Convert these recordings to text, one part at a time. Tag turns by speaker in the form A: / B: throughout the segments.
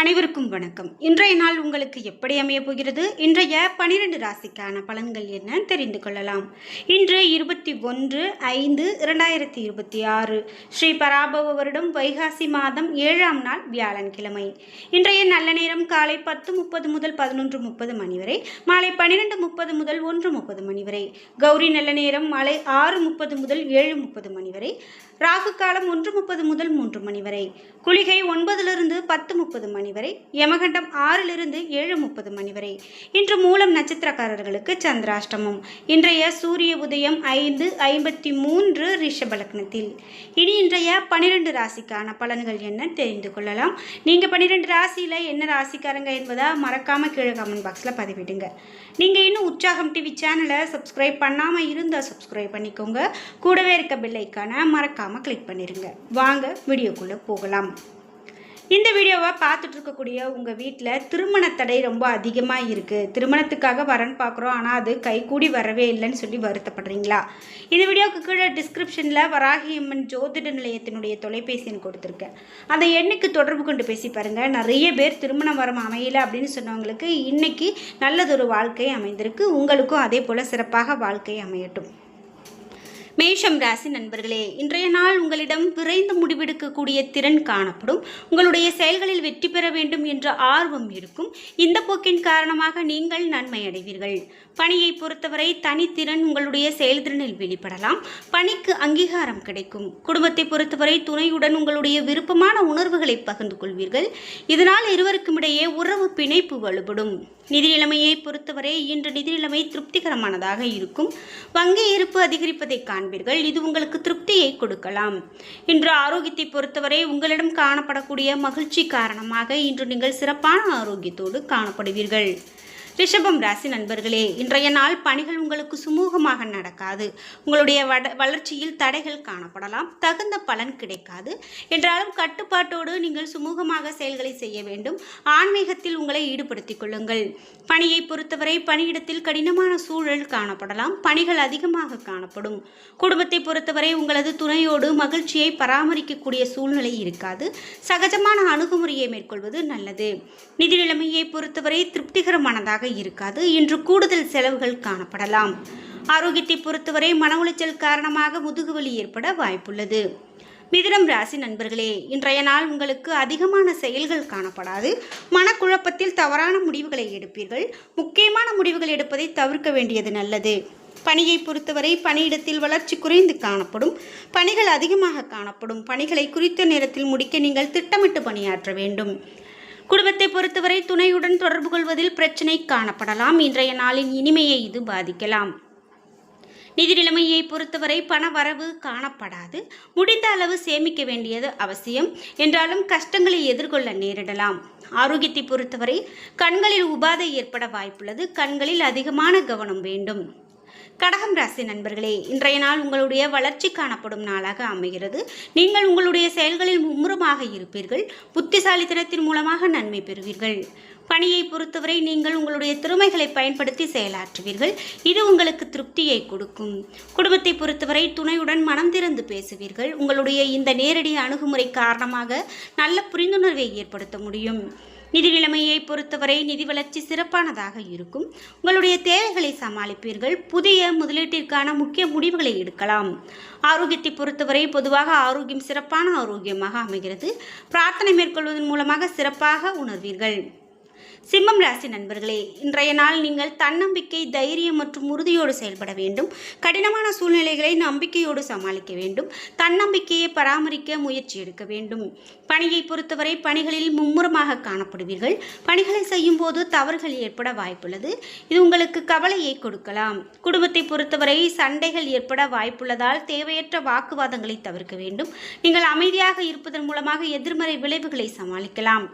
A: அனைவருக்கும் வணக்கம். இன்றைய நாள் உங்களுக்கு எப்படி அமைய போகிறது? இன்றைய 12 ராசிக்கான பலன்கள் என்ன தெரிந்து கொள்ளலாம். இன்று 21/5/2026 ஸ்ரீ பராபவ வருடம் வைகாசி மாதம் 7ஆம் நாள் வியாழன்கிழமை. இன்றைய நல்ல நேரம் காலை 10:30 முதல் 11:30 மணி வரை, மாலை 12:30 முதல் 1:30 மணி வரை. கௌரி நல்ல நேரம் மாலை 6:30 முதல் 7:30 மணி வரை. ராகு காலம் 1:30 முதல் 3 மணி வரை. குளிகை 9 10:30 மணி வரை. யமகண்டம் 6 7:30 மணி வரை. இன்று மூலம் நட்சத்திரக்காரர்களுக்கு சந்திராஷ்டமம். இன்றைய சூரிய உதயம் 5:53 ரிஷப லக்னத்தில். இனி இன்றைய 12 ராசிக்கான பலன்கள் என்ன தெரிந்து கொள்ளலாம். நீங்க 12 ராசியில என்ன ராசிக்காரங்க என்பதை மறக்காம கீழே கமெண்ட் பாக்ஸ்ல பதிவிடுங்க. நீங்க இன்னும் உற்சாகம் டிவி சேனலை சப்ஸ்கிரைப் பண்ணாம இருந்தா சப்ஸ்கிரைப் பண்ணிக்கோங்க. கூடவே இருக்க பெல் ஐக்கானை மறக்காம கிளிக் பண்ணிருங்க. வாங்க வீடியோக்குள்ள போகலாம். இந்த வீடியோவை பார்த்துட்டு இருக்கக்கூடிய உங்கள் வீட்டில் திருமண தடை ரொம்ப அதிகமாக இருக்குது. திருமணத்துக்காக வரன் பார்க்குறோம், ஆனால் அது கைகூடி வரவே இல்லைன்னு சொல்லி வருத்தப்படுறீங்களா? இந்த வீடியோவுக்கு கீழே டிஸ்கிரிப்ஷனில் வராகியம்மன் ஜோதிட நிலையத்தினுடைய தொலைபேசி எண் கொடுத்துருக்கேன். அந்த எண்ணுக்கு தொடர்பு கொண்டு பேசி பாருங்கள். நிறைய பேர் திருமணம் வரம் அமையலை அப்படின்னு சொன்னவங்களுக்கு இன்னைக்கு நல்லதொரு வாழ்க்கை அமைந்திருக்கு. உங்களுக்கும் அதே போல் சிறப்பாக வாழ்க்கை அமையட்டும். மேஷம் ராசி நண்பர்களே, இன்றைய நாள் உங்களிடம் விரைந்து முடிவெடுக்கக்கூடிய திறன் காணப்படும். உங்களுடைய செயல்களில் வெற்றி பெற வேண்டும் என்ற ஆர்வம் இருக்கும். இந்த போக்கின் காரணமாக நீங்கள் நன்மை அடைவீர்கள். பணியை பொறுத்தவரை தனித்திறன் உங்களுடைய செயல்திறனில் வெளிப்படலாம். பணிக்கு அங்கீகாரம் கிடைக்கும். குடும்பத்தை பொறுத்தவரை துணையுடன் உங்களுடைய விருப்பமான உணர்வுகளை பகிர்ந்து கொள்வீர்கள். இதனால் இருவருக்கும் இடையே உறவு பிணைப்பு வலுப்படும். நிதி நிலைமையை பொறுத்தவரை இன்று நிதி நிலைமை திருப்திகரமானதாக இருக்கும். வங்கி இருப்பு அதிகரிப்பதை காண்பீர்கள். இது உங்களுக்கு திருப்தியை கொடுக்கலாம். இன்று ஆரோக்கியத்தை பொறுத்தவரை உங்களிடம் காணப்படக்கூடிய மகிழ்ச்சி காரணமாக இன்று நீங்கள் சிறப்பான ஆரோக்கியத்தோடு காணப்படுவீர்கள். ரிஷபம் ராசி நண்பர்களே, இன்றைய நாள் பணிகள் உங்களுக்கு சுமூகமாக நடக்காது. உங்களுடைய வளர்ச்சியில் தடைகள் காணப்படலாம். தகுந்த பலன் கிடைக்காது. என்றாலும் கட்டுப்பாட்டோடு நீங்கள் சுமூகமாக செயல்களை செய்ய வேண்டும். ஆன்மீகத்தில் உங்களை ஈடுபடுத்திக் கொள்ளுங்கள். பணியை பொறுத்தவரை பணியிடத்தில் கடினமான சூழல் காணப்படலாம். பணிகள் அதிகமாக காணப்படும். குடும்பத்தை பொறுத்தவரை உங்களது துணையோடு மகிழ்ச்சியை பராமரிக்கக்கூடிய சூழ்நிலை இருக்காது. சகஜமான அணுகுமுறையை மேற்கொள்வது நல்லது. நிதி நிலைமையை பொறுத்தவரை திருப்திகரமானதாக இருக்காது. இன்று கூடுதல் செலவுகள் காணப்படலாம். ஆரோக்கியத்தை பொறுத்தவரை மன உளைச்சல் காரணமாக முதுகுவலி ஏற்பட வாய்ப்புள்ளது. மிதுனம் ராசி நண்பர்களே, இன்றைய நாள் உங்களுக்கு அதிகமான செயல்கள் காணப்படாது. மனக்குழப்பத்தில் தவறான முடிவுகளை எடுப்பீர்கள். முக்கியமான முடிவுகள் எடுப்பதை தவிர்க்க வேண்டியது நல்லது. பணியை பொறுத்தவரை பணியிடத்தில் வளர்ச்சி குறைந்து காணப்படும். பணிகள் அதிகமாக காணப்படும். பணிகளை குறித்த நேரத்தில் முடிக்க நீங்கள் திட்டமிட்டு பணியாற்ற வேண்டும். குடும்பத்தை பொறுத்தவரை துணையுடன் தொடர்பு கொள்வதில் பிரச்சனை காணப்படலாம். இன்றைய நாளின் இனிமையை இது பாதிக்கலாம். நிதி நிலைமையை பொறுத்தவரை பண வரவு காணப்படாது. முடிந்த அளவு சேமிக்க வேண்டியது அவசியம். என்றாலும் கஷ்டங்களை எதிர்கொள்ள நேரிடலாம். ஆரோக்கியத்தை பொறுத்தவரை கண்களில் உபாதை ஏற்பட வாய்ப்புள்ளது. கண்களில் அதிகமான கவனம் வேண்டும். கடகம் ராசி நண்பர்களே, இன்றைய நாள் உங்களுடைய வளர்ச்சி காணப்படும் நாளாக அமைகிறது. நீங்கள் உங்களுடைய செயல்களில் மும்முரமாக இருப்பீர்கள். புத்திசாலித்தனத்தின் மூலமாக நன்மை பெறுவீர்கள். பணியை பொறுத்தவரை நீங்கள் உங்களுடைய திறமைகளை பயன்படுத்தி செயலாற்றுவீர்கள். இது உங்களுக்கு திருப்தியை கொடுக்கும். குடும்பத்தை பொறுத்தவரை துணையுடன் மனம் திறந்து பேசுவீர்கள். உங்களுடைய இந்த நேரடி அணுகுமுறை காரணமாக நல்ல புரிந்துணர்வை ஏற்படுத்த முடியும். நிதி நிலைமையை பொறுத்தவரை நிதி வளர்ச்சி சிறப்பானதாக இருக்கும். உங்களுடைய தேவைகளை சமாளிப்பீர்கள். புதிய முதலீட்டிற்கான முக்கிய முடிவுகளை எடுக்கலாம். ஆரோக்கியத்தை பொறுத்தவரை பொதுவாக ஆரோக்கியம் சிறப்பான ஆரோக்கியமாக அமைகிறது. பிரார்த்தனை மேற்கொள்வதன் மூலமாக சிறப்பாக உணர்வீர்கள். சிம்மம் ராசி நண்பர்களே, இன்றைய நாள் நீங்கள் தன்னம்பிக்கை, தைரியம் மற்றும் உறுதியோடு செயல்பட வேண்டும். கடினமான சூழ்நிலைகளை நம்பிக்கையோடு சமாளிக்க வேண்டும். தன்னம்பிக்கையை பராமரிக்க முயற்சி எடுக்க வேண்டும். பணியை பொறுத்தவரை பணிகளில் மும்முரமாக காணப்படுவீர்கள். பணிகளை செய்யும் போது தவறுகள் ஏற்பட வாய்ப்புள்ளது. இது உங்களுக்கு கவலையை கொடுக்கலாம். குடும்பத்தை பொறுத்தவரை சண்டைகள் ஏற்பட வாய்ப்புள்ளதால் தேவையற்ற வாக்குவாதங்களை தவிர்க்க வேண்டும். நீங்கள் அமைதியாக இருப்பதன் மூலமாக எதிர்மறை விளைவுகளை சமாளிக்கலாம்.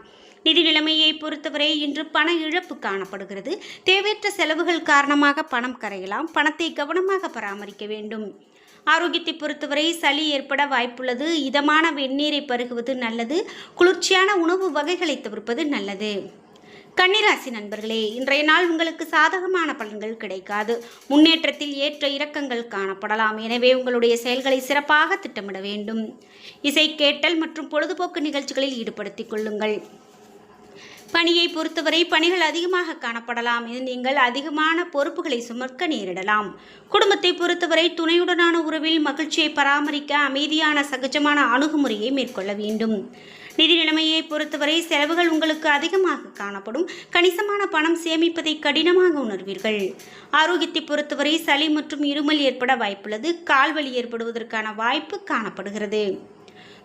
A: நிதி நிலைமையை பொறுத்தவரை இன்று பண இழப்பு காணப்படுகிறது. தேவையற்ற செலவுகள் காரணமாக பணம் கரையலாம். பணத்தை கவனமாக பராமரிக்க வேண்டும். ஆரோக்கியத்தை பொறுத்தவரை சளி ஏற்பட வாய்ப்புள்ளது. இதமான வெந்நீரை பருகுவது நல்லது. குளிர்ச்சியான உணவு வகைகளை தவிர்ப்பது நல்லது. கன்னிராசி நண்பர்களே, இன்றைய நாள் உங்களுக்கு சாதகமான பலன்கள் கிடைக்காது. முன்னேற்றத்தில் ஏற்ற இறக்கங்கள் காணப்படலாம். எனவே உங்களுடைய செயல்களை சிறப்பாக திட்டமிட வேண்டும். இசை கேட்டல் மற்றும் பொழுதுபோக்கு நிகழ்ச்சிகளில் ஈடுபடுத்திக் கொள்ளுங்கள். பணியை பொறுத்தவரை பணிகள் அதிகமாக காணப்படலாம். இது நீங்கள் அதிகமான பொறுப்புகளை சுமக்க நேரிடலாம். குடும்பத்தை பொறுத்தவரை துணையுடனான உறவில் மகிழ்ச்சியை பராமரிக்க அமைதியான சகஜமான அணுகுமுறையை மேற்கொள்ள வேண்டும். நிதி நிலைமையை பொறுத்தவரை செலவுகள் உங்களுக்கு அதிகமாக காணப்படும். கணிசமான பணம் சேமிப்பதை கடினமாக உணர்வீர்கள். ஆரோக்கியத்தை பொறுத்தவரை சளி மற்றும் இருமல் ஏற்பட வாய்ப்புள்ளது. கால்வலி ஏற்படுவதற்கான வாய்ப்பு காணப்படுகிறது.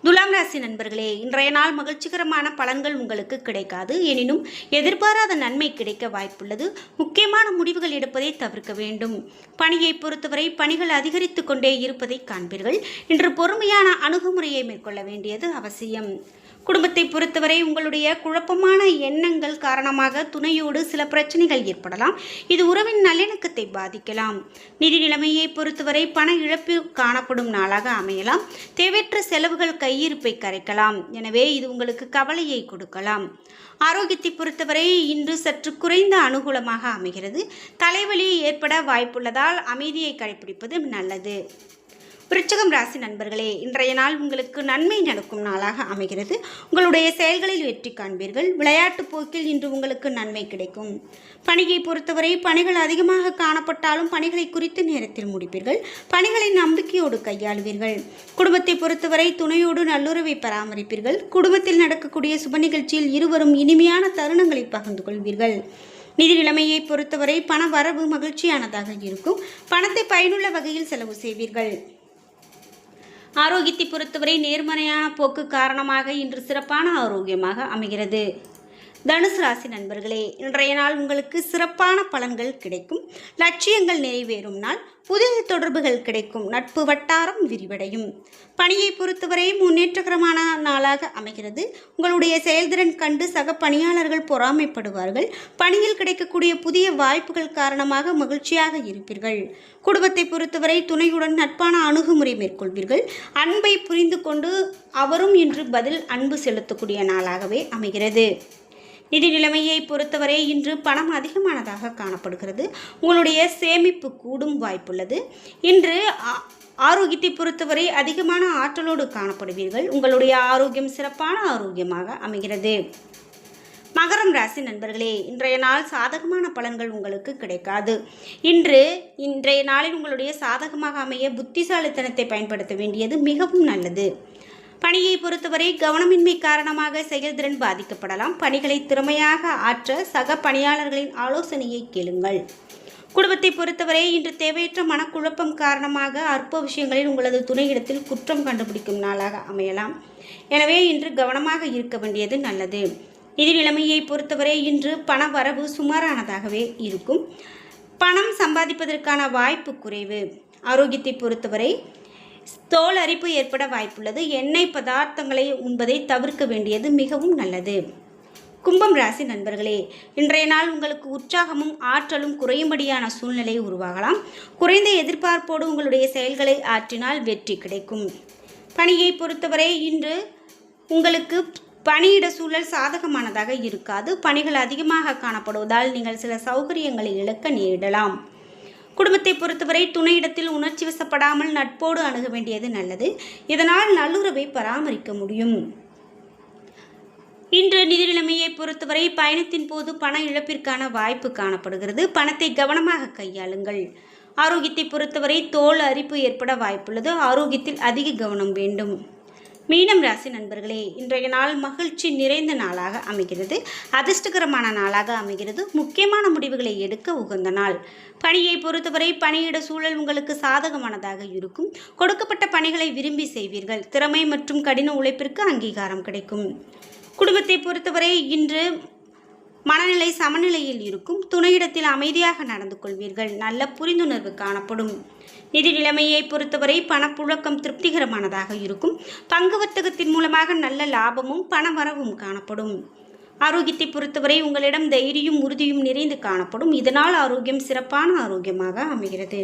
A: துலாம் ராசி நண்பர்களே, இன்றைய நாள் மகிழ்ச்சிகரமான பலன்கள் உங்களுக்கு கிடைக்காது. எனினும் எதிர்பாராத நன்மை கிடைக்க வாய்ப்புள்ளது. முக்கியமான முடிவுகள் எடுப்பதை தவிர்க்க வேண்டும். பணியை பொறுத்தவரை பணிகள் அதிகரித்து கொண்டே இருப்பதை காண்பீர்கள். இன்று பொறுமையான அணுகுமுறையை மேற்கொள்ள வேண்டியது அவசியம். குடும்பத்தை பொறுத்தவரை உங்களுடைய குழப்பமான எண்ணங்கள் காரணமாக துணையோடு சில பிரச்சனைகள் ஏற்படலாம். இது உறவின் நல்லிணக்கத்தை பாதிக்கலாம். நிதி நிலைமையை பொறுத்தவரை பண இழப்பு காணப்படும் நாளாக அமையலாம். தேவையற்ற செலவுகள் கையிருப்பை கரைக்கலாம். எனவே இது உங்களுக்கு கவலையை கொடுக்கலாம். ஆரோக்கியத்தை பொறுத்தவரை இன்று சற்று குறைந்த அனுகூலமாக அமைகிறது. தலைவலி ஏற்பட வாய்ப்புள்ளதால் அமைதியை கடைபிடிப்பது நல்லது. விருச்சிகம் ராசி நண்பர்களே, இன்றைய நாள் உங்களுக்கு நன்மை நடக்கும் நாளாக அமைகிறது. உங்களுடைய செயல்களில் வெற்றி காண்பீர்கள். விளையாட்டு போக்கில் இன்று உங்களுக்கு நன்மை கிடைக்கும். பணியை பொறுத்தவரை பணிகள் அதிகமாக காணப்பட்டாலும் பணிகளை குறித்த நேரத்தில் முடிப்பீர்கள். பணிகளை நம்பிக்கையோடு கையாளுவீர்கள். குடும்பத்தை பொறுத்தவரை துணையோடு நல்லுறவை பராமரிப்பீர்கள். குடும்பத்தில் நடக்கக்கூடிய சுப நிகழ்ச்சியில் இருவரும் இனிமையான தருணங்களை பகிர்ந்து கொள்வீர்கள். நிதி நிலைமையை பொறுத்தவரை பண வரவு மகிழ்ச்சியானதாக இருக்கும். பணத்தை பயனுள்ள வகையில் செலவு செய்வீர்கள். ஆரோக்கியத்தை பொறுத்தவரை நேர்மறையான போக்கு காரணமாக இன்று சிறப்பான ஆரோக்கியமாக அமைகிறது. தனுசு ராசி நண்பர்களே, இன்றைய நாள் உங்களுக்கு சிறப்பான பலன்கள் கிடைக்கும். லட்சியங்கள் நிறைவேறும் நாள். புதிய தொடர்புகள் கிடைக்கும். நட்பு வட்டாரம் விரிவடையும். பணியை பொறுத்தவரை முன்னேற்றகரமான நாளாக அமைகிறது. உங்களுடைய செயல்திறன் கண்டு சக பணியாளர்கள் பொறாமைப்படுவார்கள். பணியில் கிடைக்கக்கூடிய புதிய வாய்ப்புகள் காரணமாக மகிழ்ச்சியாக இருப்பீர்கள். குடும்பத்தை பொறுத்தவரை துணையுடன் நட்பான அணுகுமுறை மேற்கொள்வீர்கள். அன்பை புரிந்து கொண்டு அவரும் இன்று பதில் அன்பு செலுத்தக்கூடிய நாளாகவே அமைகிறது. நிதி நிலைமையை பொறுத்தவரை இன்று பணம் அதிகமானதாக காணப்படுகிறது. உங்களுடைய சேமிப்பு கூடும் வாய்ப்புள்ளது. இன்று ஆரோக்கியத்தை பொறுத்தவரை அதிகமான ஆற்றலோடு காணப்படுவீர்கள். உங்களுடைய ஆரோக்கியம் சிறப்பான ஆரோக்கியமாக அமைகிறது. மகரம் ராசி நண்பர்களே, இன்றைய நாள் சாதகமான பலன்கள் உங்களுக்கு கிடைக்காது. இன்றைய நாளில் உங்களுடைய சாதகமாக அமைய புத்திசாலித்தனத்தை பயன்படுத்த வேண்டியது மிகவும் நல்லது. பணியை பொறுத்தவரை கவனமின்மை காரணமாக செயல்திறன் பாதிக்கப்படலாம். பணிகளை திறமையாக ஆற்ற சக பணியாளர்களின் ஆலோசனையை கேளுங்கள். குடும்பத்தை பொறுத்தவரை இன்று தேவையற்ற மனக்குழப்பம் காரணமாக அற்ப விஷயங்களில் உங்களது துணையிடத்தில் குற்றம் கண்டுபிடிக்கும் நாளாக அமையலாம். எனவே இன்று கவனமாக இருக்க வேண்டியது நல்லது. நிதி நிலைமையை பொறுத்தவரை இன்று பண வரவு சுமாரானதாகவே இருக்கும். பணம் சம்பாதிப்பதற்கான வாய்ப்பு குறைவு. ஆரோக்கியத்தை பொறுத்தவரை தோல் அரிப்பு ஏற்பட வாய்ப்புள்ளது. எண்ணெய் பதார்த்தங்களை உண்பதை தவிர்க்க வேண்டியது மிகவும் நல்லது. கும்பம் ராசி நண்பர்களே, இன்றைய நாள் உங்களுக்கு உற்சாகமும் ஆற்றலும் குறையும்படியான சூழ்நிலை உருவாகலாம். குறைந்த எதிர்பார்ப்போடு உங்களுடைய செயல்களை ஆற்றினால் வெற்றி கிடைக்கும். பணியை பொறுத்தவரை இன்று உங்களுக்கு பணியிட சூழல் சாதகமானதாக இருக்காது. பணிகள் அதிகமாக காணப்படுவதால் நீங்கள் சில சௌகரியங்களை இழக்க நேரிடலாம். குடும்பத்தை பொறுத்தவரை துணையிடத்தில் உணர்ச்சி வசப்படாமல் நட்போடு அணுக வேண்டியது நல்லது. இதனால் நல்லுறவை பராமரிக்க முடியும். இன்று நிதி நிலைமையை பொறுத்தவரை பயணத்தின் போது பண இழப்பிற்கான வாய்ப்பு காணப்படுகிறது. பணத்தை கவனமாக கையாளுங்கள். ஆரோக்கியத்தை பொறுத்தவரை தோல் அரிப்பு ஏற்பட வாய்ப்புள்ளது. ஆரோக்கியத்தில் அதிக கவனம் வேண்டும். மீனம் ராசி நண்பர்களே, இன்றைய நாள் மகிழ்ச்சி நிறைந்த நாளாக அமைகிறது. அதிர்ஷ்டகரமான நாளாக அமைகிறது. முக்கியமான முடிவுகளை எடுக்க உகந்த நாள். பணியை பொறுத்தவரை பணியிட சூழல் உங்களுக்கு சாதகமானதாக இருக்கும். கொடுக்கப்பட்ட பணிகளை விரும்பி செய்வீர்கள். திறமை மற்றும் கடின உழைப்பிற்கு அங்கீகாரம் கிடைக்கும். குடும்பத்தை பொறுத்தவரை இன்று மனநிலை சமநிலையில் இருக்கும். துணையிடத்தில் அமைதியாக நடந்து கொள்வீர்கள். நல்ல புரிந்துணர்வு காணப்படும். நிதி நிலைமையை பொறுத்தவரை பணப்புழக்கம் திருப்திகரமானதாக இருக்கும். பங்கு வர்த்தகத்தின் மூலமாக நல்ல லாபமும் பண வரவும் காணப்படும். ஆரோக்கியத்தை பொறுத்தவரை உங்களிடம் தைரியம் உறுதியும் நிறைந்து காணப்படும். இதனால் ஆரோக்கியம் சிறப்பான ஆரோக்கியமாக அமைகிறது.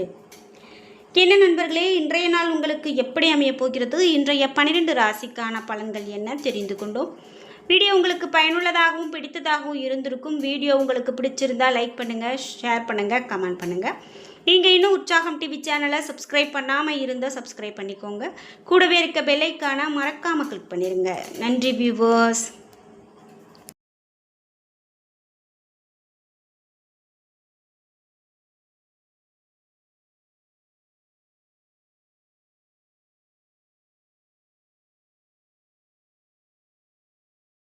A: என்ன நண்பர்களே, இன்றைய நாள் உங்களுக்கு எப்படி அமையப் போகிறது? இன்றைய 12 ராசிக்கான பலன்கள் என்ன தெரிந்து கொண்டோம். வீடியோ உங்களுக்கு பயனுள்ளதாகவும் பிடித்ததாகவும் இருந்திருக்கும். வீடியோ உங்களுக்கு பிடிச்சிருந்தால் லைக் பண்ணுங்கள், ஷேர் பண்ணுங்கள், கமெண்ட் பண்ணுங்கள். நீங்கள் இன்னும் உற்சாகம் டிவி சேனலை சப்ஸ்கிரைப் பண்ணாமல் இருந்தால் சப்ஸ்கிரைப் பண்ணிக்கோங்க. கூடவே இருக்க பெல் ஐக்கானை மறக்காமல் கிளிக் பண்ணிடுங்க. நன்றி வியூவர்ஸ்.